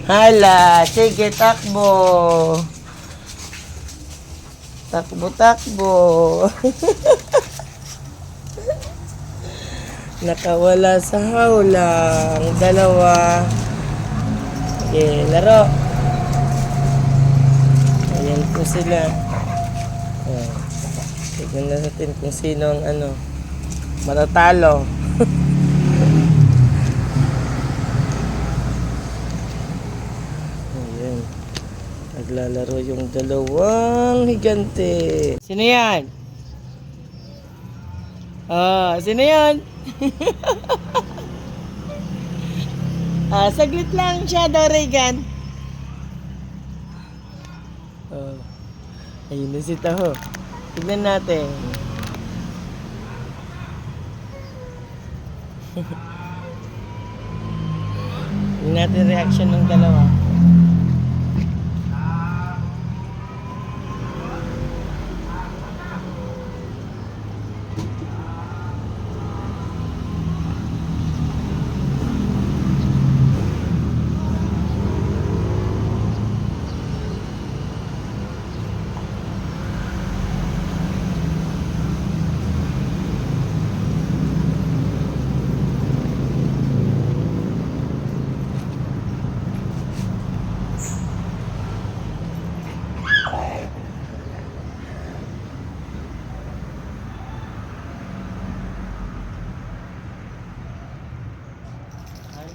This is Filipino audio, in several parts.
Hala, sige, takbo. Takbo, takbo. Nakawala sa hawlang. Dalawa. Okay, laro. Ayan po sila. Ayan. Tignan natin kung sino ang matatalo. Ayan. Naglalaro yung dalawang higante. Sino yan? Sino yan? Saglit lang, Shadow Regan. Ayun na si Taho. Tignan natin. Tignan natin reaction ng dalawa.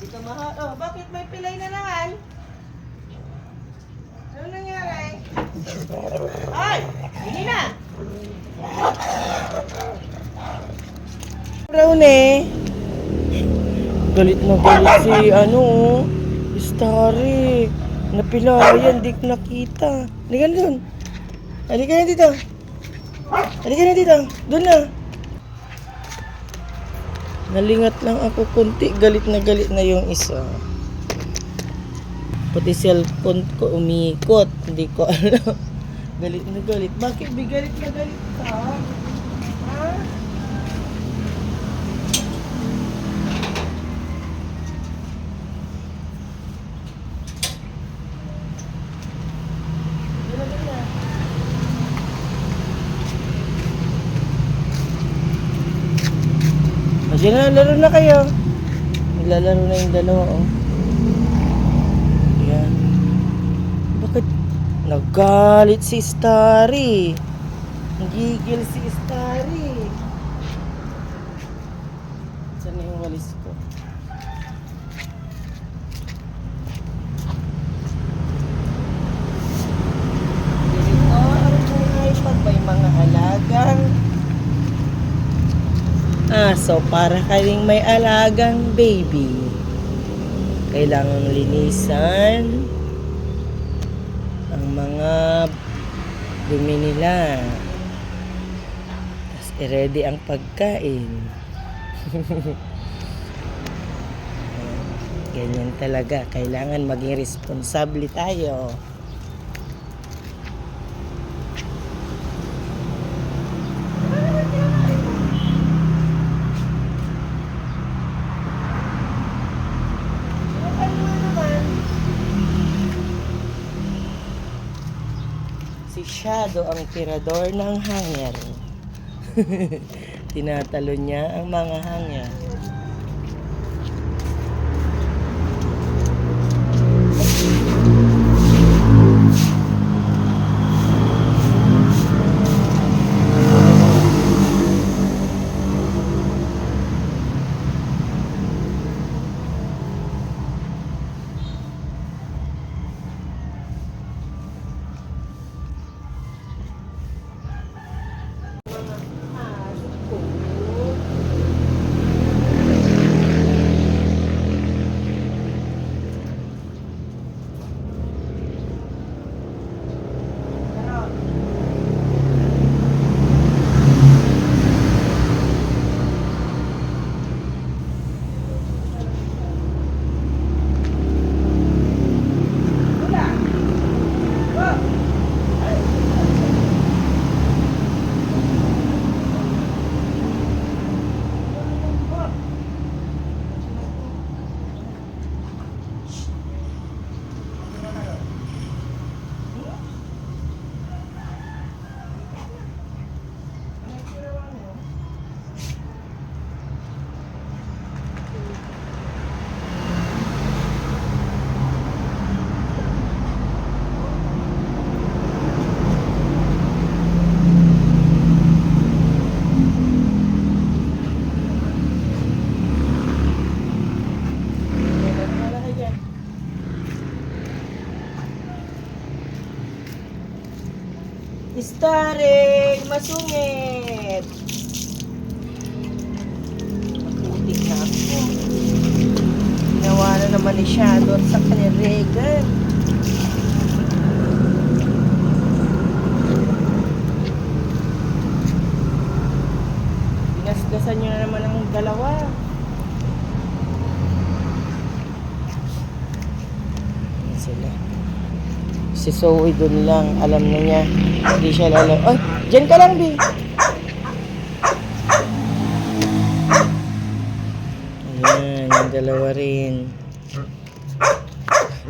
Dito bakit may pilay na naman? Ano nangyari? Ay! Hindi na! Brown galit na galit si Starry. Napilayan, di ko nakita. Halika na dun. Halika na dito. Halika na dito. Doon na. Nalingat lang ako konti, galit na yung isa. Pati cellphone ko umikot, hindi ko alam. Galit na galit. Bakit galit na galit ka? Ha? Diyan na, laro na kayo. Naglalaro na yung dalawa, Ayan. Bakit nagalit si Starry? Nagigil si Starry. Saan na yung walis ko? Dito ang buhay pag may mga alagang so para kaming may alagang baby, kailangan linisan ang mga dumi nila, tapos i-ready ang pagkain. Ganyan talaga, kailangan maging responsable tayo. Si Shadow ang tirador ng hanger. Tinatalo niya ang mga hanger. Staring, masungit. Maputik na ako. Ginawa na naman ni Shadow sa kanya Regan. Binasgasan nyo na naman ang dalawa. Yan sila. Si Zoe dun lang, alam na niya. Hindi siya alam. Ay, dyan ka lang, Bi. Ayan, yung dalawa rin.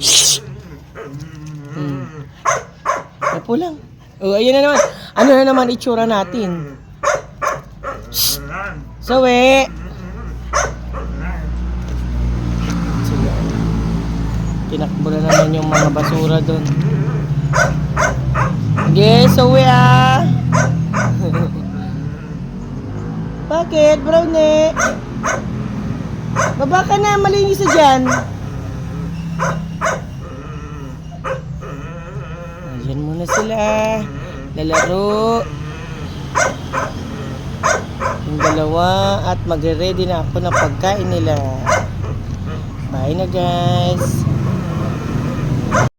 Shhh! Upo lang. Oh, ayan na naman. Ano na naman itsura natin? Shhh! Zoe! Sila. Tinakbo na naman yung mga basura dun. Yes, Zoe ah! Bakit, Brownie? Baba ka na, malinis na dyan. Ayan muna sila. Lalaro. Yung dalawa at magre-ready na ako ng pagkain nila. Bye na guys.